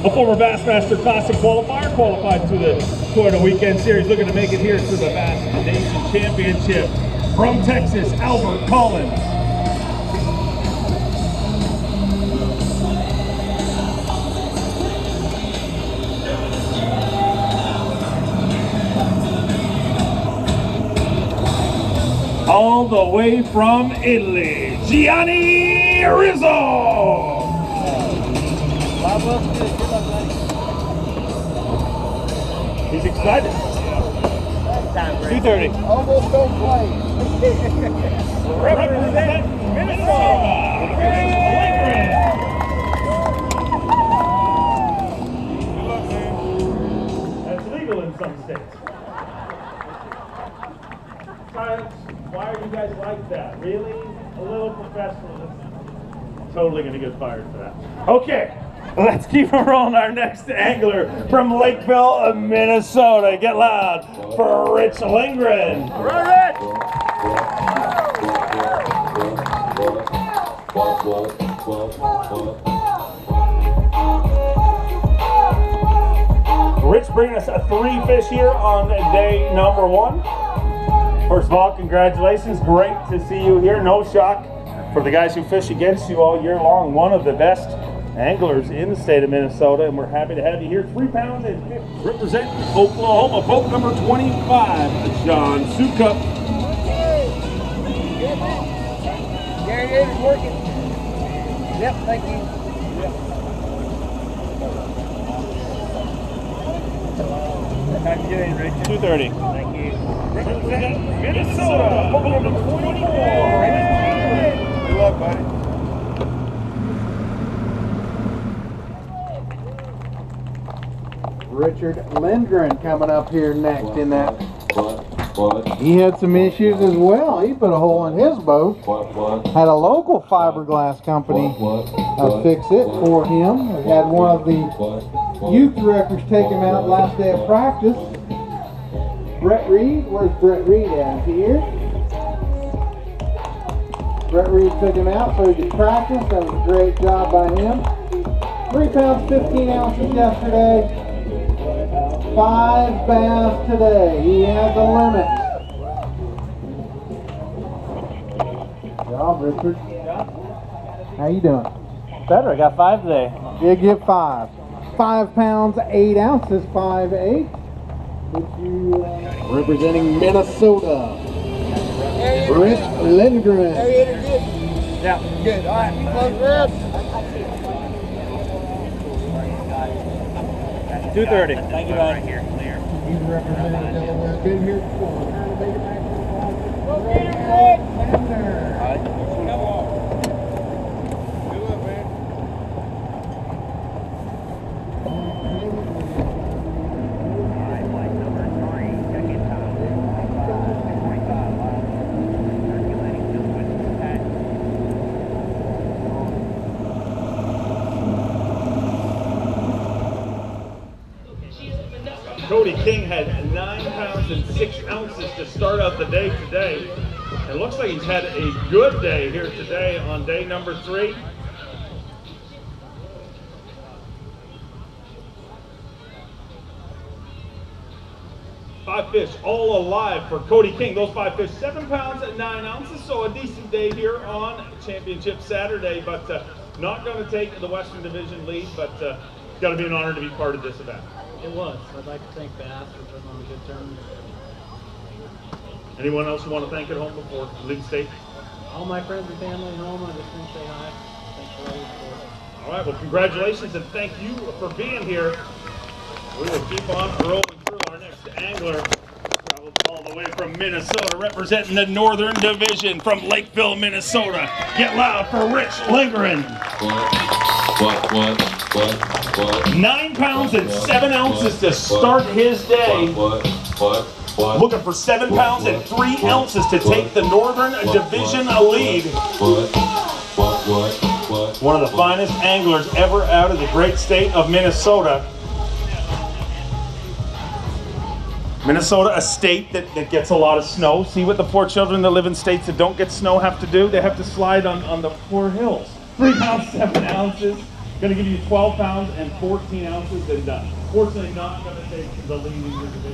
A former Bassmaster Classic qualifier, qualified to the Florida Weekend Series, looking to make it here to the Bass Nation Championship. From Texas, Albert Collins. All the way from Italy, Gianni Rizzo. He's excited. 2:30. Almost don't play. Represent Minnesota. That's legal in some states. Why are you guys like that? Really? A little professionalism. Totally gonna get fired for that. Okay, let's keep rolling. Our next angler from Lakeville, Minnesota. Get loud for Rich Lindgren. All right, Rich bringing us 3 fish here on day number 1. First of all, congratulations. Great to see you here. No shock for the guys who fish against you all year long. One of the best anglers in the state of Minnesota, and we're happy to have you here. 3 pounds and 50. Represent Oklahoma, boat number 25, John Sukup. There it is, it's working. Yep, thank you. Yep. How you doing, Rich? 2:30. Thank you. Represent Minnesota, boat number 24. Good luck, buddy. Richard Lindgren coming up here next in that. He had some issues as well. He put a hole in his boat. Had a local fiberglass company fix it for him. We had one of the youth directors take him out last day of practice. Brett Reed, where's Brett Reed at? Here. Brett Reed took him out so he could practice. That was a great job by him. 3 pounds, 15 ounces yesterday. 5 bass today. He has a limit. Good job, Richard. How you doing? Better, I got 5 today. Did get 5. 5 pounds, 8 ounces, 5'8". Representing Minnesota, Rich Lindgren. Yeah. Good. All right. Close grab. 2:30. Thank you, right here. Clear. He's representing Delaware. Been here before. All right. Come on. Good luck, man. Cody King had 9 pounds and 6 ounces to start out the day today. It looks like he's had a good day here today on day number 3. Five fish all alive for Cody King. Those 5 fish, 7 pounds and 9 ounces. So a decent day here on Championship Saturday, but not going to take the Western Division lead, but it's got to be an honor to be part of this event. It was. I'd like to thank b.a.s.s for putting on a good tournament. Anyone else you want to thank at home before leaving state? All my friends and family at home, I just want to say hi. Thanks for all your support. All right, well, congratulations and thank you for being here. We will keep on rolling through. Our next angler travels all the way from Minnesota, representing the Northern Division from Lakeville, Minnesota. Get loud for Rich Lindgren. 9 pounds and 7 ounces to start his day. Looking for 7 pounds and 3 ounces to take the Northern Division lead. One of the finest anglers ever out of the great state of Minnesota. Minnesota, a state that gets a lot of snow. See what the poor children that live in states that don't get snow have to do? They have to slide on the poor hills. 3 pounds, 7 ounces. Gonna give you 12 pounds and 14 ounces, and fortunately not gonna take the lean meters.